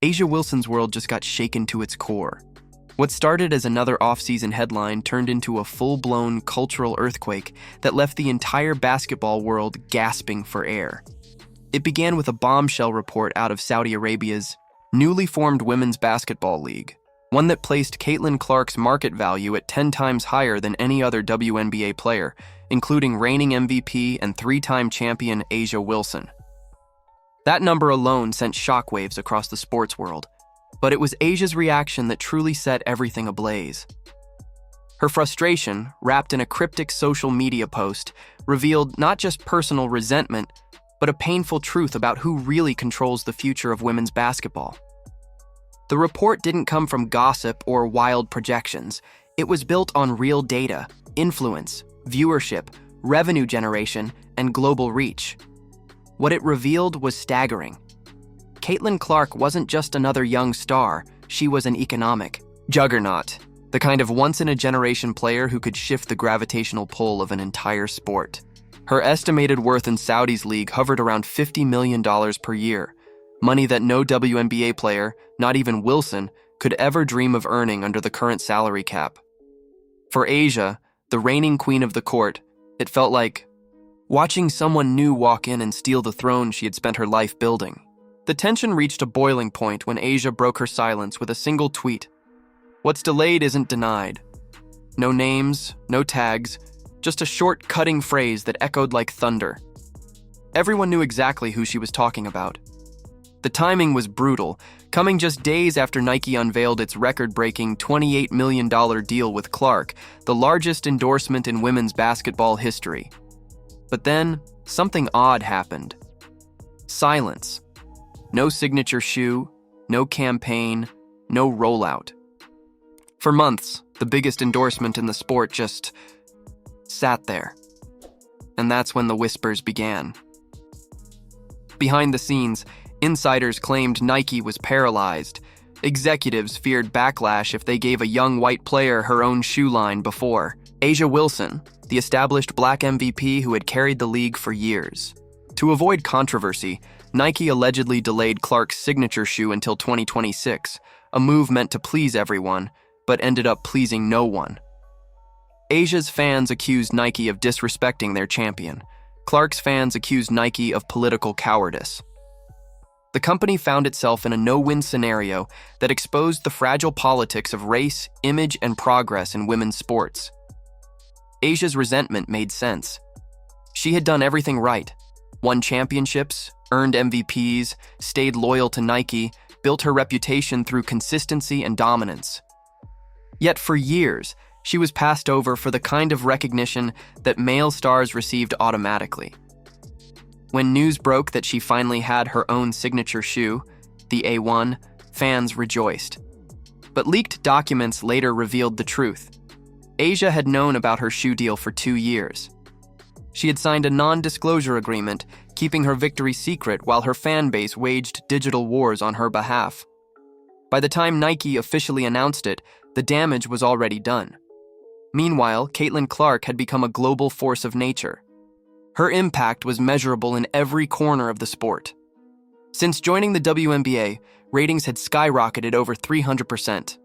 A'ja Wilson's world just got shaken to its core. What started as another off-season headline turned into a full-blown cultural earthquake that left the entire basketball world gasping for air. It began with a bombshell report out of Saudi Arabia's newly formed Women's Basketball League, one that placed Caitlin Clark's market value at 10 times higher than any other WNBA player, including reigning MVP and three-time champion A'ja Wilson. That number alone sent shockwaves across the sports world, but it was A'ja's reaction that truly set everything ablaze. Her frustration, wrapped in a cryptic social media post, revealed not just personal resentment, but a painful truth about who really controls the future of women's basketball. The report didn't come from gossip or wild projections. It was built on real data, influence, viewership, revenue generation, and global reach. What it revealed was staggering. Caitlin Clark wasn't just another young star, she was an economic juggernaut, the kind of once-in-a-generation player who could shift the gravitational pull of an entire sport. Her estimated worth in Saudi's league hovered around $50 million per year, money that no WNBA player, not even Wilson, could ever dream of earning under the current salary cap. For A'ja, the reigning queen of the court, it felt like watching someone new walk in and steal the throne she had spent her life building. The tension reached a boiling point when A'ja broke her silence with a single tweet. "What's delayed isn't denied." No names, no tags, just a short, cutting phrase that echoed like thunder. Everyone knew exactly who she was talking about. The timing was brutal, coming just days after Nike unveiled its record-breaking $28 million deal with Clark, the largest endorsement in women's basketball history. But then, something odd happened. Silence. No signature shoe, no campaign, no rollout. For months, the biggest endorsement in the sport just sat there. And that's when the whispers began. Behind the scenes, insiders claimed Nike was paralyzed. Executives feared backlash if they gave a young white player her own shoe line before. A'ja Wilson, the established black MVP who had carried the league for years. To avoid controversy, Nike allegedly delayed Clark's signature shoe until 2026, a move meant to please everyone, but ended up pleasing no one. A'ja's fans accused Nike of disrespecting their champion. Clark's fans accused Nike of political cowardice. The company found itself in a no-win scenario that exposed the fragile politics of race, image, and progress in women's sports. A'ja's resentment made sense. She had done everything right, won championships, earned MVPs, stayed loyal to Nike, built her reputation through consistency and dominance. Yet for years, she was passed over for the kind of recognition that male stars received automatically. When news broke that she finally had her own signature shoe, the A1, fans rejoiced. But leaked documents later revealed the truth. A'ja had known about her shoe deal for 2 years. She had signed a non-disclosure agreement, keeping her victory secret while her fan base waged digital wars on her behalf. By the time Nike officially announced it, the damage was already done. Meanwhile, Caitlin Clark had become a global force of nature. Her impact was measurable in every corner of the sport. Since joining the WNBA, ratings had skyrocketed over 300%.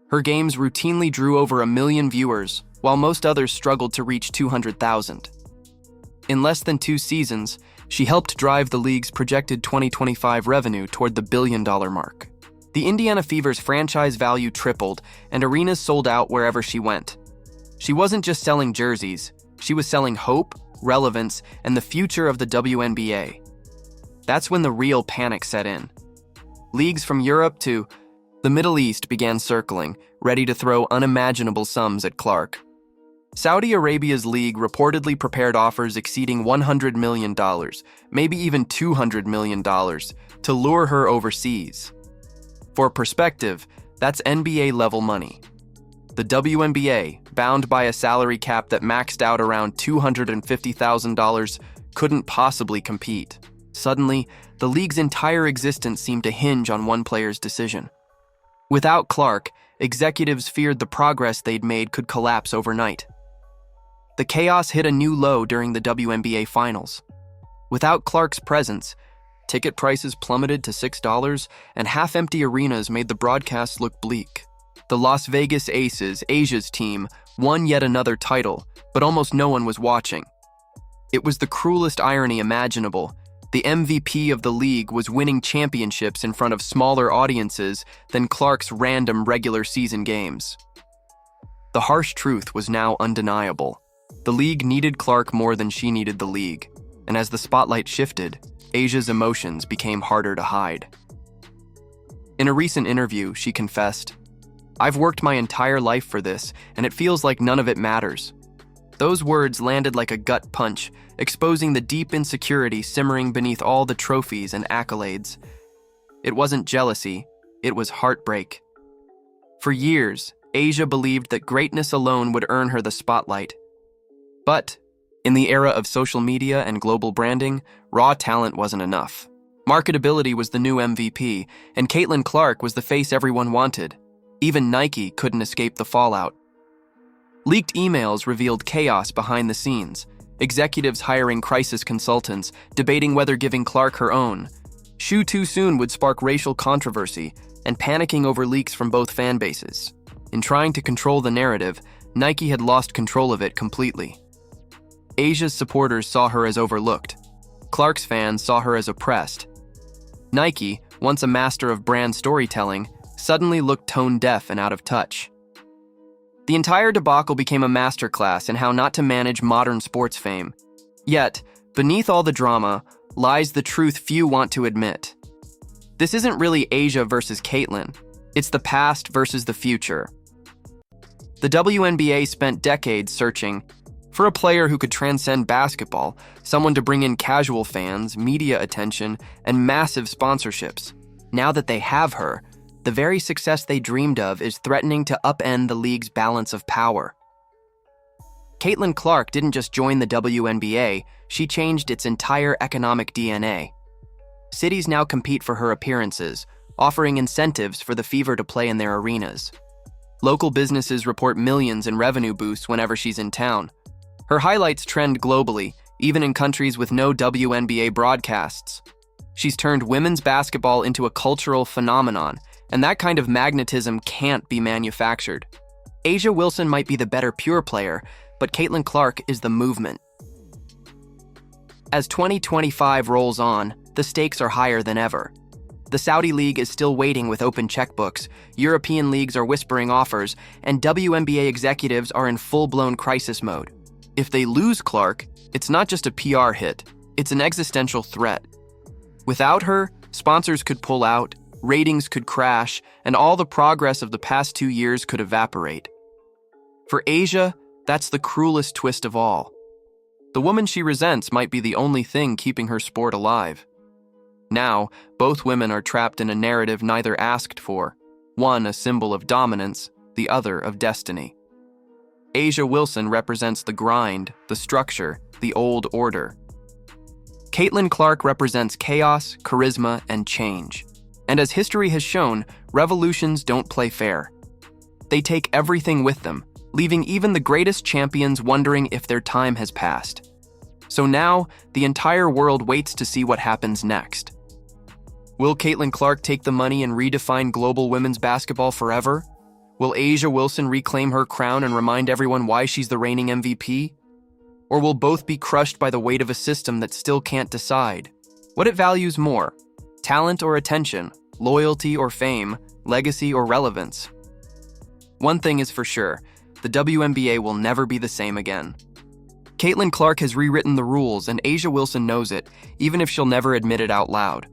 Her games routinely drew over 1 million viewers, while most others struggled to reach 200,000. In less than 2 seasons, she helped drive the league's projected 2025 revenue toward the $1 billion mark. The Indiana Fever's franchise value tripled, and arenas sold out wherever she went. She wasn't just selling jerseys, she was selling hope, relevance, and the future of the WNBA. That's when the real panic set in. Leagues from Europe to the Middle East began circling, ready to throw unimaginable sums at Clark. Saudi Arabia's league reportedly prepared offers exceeding $100 million, maybe even $200 million, to lure her overseas. For perspective, that's NBA-level money. The WNBA, bound by a salary cap that maxed out around $250,000, couldn't possibly compete. Suddenly, the league's entire existence seemed to hinge on one player's decision. Without Clark, executives feared the progress they'd made could collapse overnight. The chaos hit a new low during the WNBA Finals. Without Clark's presence, Ticket prices plummeted to $6, and half-empty arenas made the broadcasts look bleak. The Las Vegas Aces, Asia's team, won yet another title, but almost no one was watching. It was the cruelest irony imaginable. The MVP of the league was winning championships in front of smaller audiences than Clark's random regular season games. The harsh truth was now undeniable. The league needed Clark more than she needed the league, and as the spotlight shifted, Asia's emotions became harder to hide. In a recent interview, she confessed, "I've worked my entire life for this, and it feels like none of it matters." Those words landed like a gut punch, exposing the deep insecurity simmering beneath all the trophies and accolades. It wasn't jealousy, it was heartbreak. For years, Asia believed that greatness alone would earn her the spotlight. But, in the era of social media and global branding, raw talent wasn't enough. Marketability was the new MVP, and Caitlin Clark was the face everyone wanted. Even Nike couldn't escape the fallout. Leaked emails revealed chaos behind the scenes, executives hiring crisis consultants, debating whether giving Clark her own. Shoe too soon would spark racial controversy, and panicking over leaks from both fan bases. In trying to control the narrative, Nike had lost control of it completely. Asia's supporters saw her as overlooked. Clark's fans saw her as oppressed. Nike, once a master of brand storytelling, suddenly looked tone-deaf and out of touch. The entire debacle became a masterclass in how not to manage modern sports fame. Yet, beneath all the drama, lies the truth few want to admit. This isn't really Asia versus Caitlin. It's the past versus the future. The WNBA spent decades searching for a player who could transcend basketball, someone to bring in casual fans, media attention, and massive sponsorships. Now that they have her, the very success they dreamed of is threatening to upend the league's balance of power. Caitlin Clark didn't just join the WNBA, she changed its entire economic DNA. Cities now compete for her appearances, offering incentives for the Fever to play in their arenas. Local businesses report millions in revenue boosts whenever she's in town. Her highlights trend globally, even in countries with no WNBA broadcasts. She's turned women's basketball into a cultural phenomenon, and that kind of magnetism can't be manufactured. A'ja Wilson might be the better pure player, but Caitlin Clark is the movement. As 2025 rolls on, the stakes are higher than ever. The Saudi League is still waiting with open checkbooks, European leagues are whispering offers, and WNBA executives are in full-blown crisis mode. If they lose Clark, it's not just a PR hit, it's an existential threat. Without her, sponsors could pull out, ratings could crash, and all the progress of the past 2 years could evaporate. For A'ja, that's the cruelest twist of all. The woman she resents might be the only thing keeping her sport alive. Now, both women are trapped in a narrative neither asked for, one a symbol of dominance, the other of destiny. A'ja Wilson represents the grind, the structure, the old order. Caitlin Clark represents chaos, charisma, and change. And as history has shown, revolutions don't play fair. They take everything with them, leaving even the greatest champions wondering if their time has passed. So now, the entire world waits to see what happens next. Will Caitlin Clark take the money and redefine global women's basketball forever? Will A'ja Wilson reclaim her crown and remind everyone why she's the reigning MVP? Or will both be crushed by the weight of a system that still can't decide? What it values more? Talent or attention? Loyalty or fame? Legacy or relevance? One thing is for sure, the WNBA will never be the same again. Caitlin Clark has rewritten the rules and A'ja Wilson knows it, even if she'll never admit it out loud.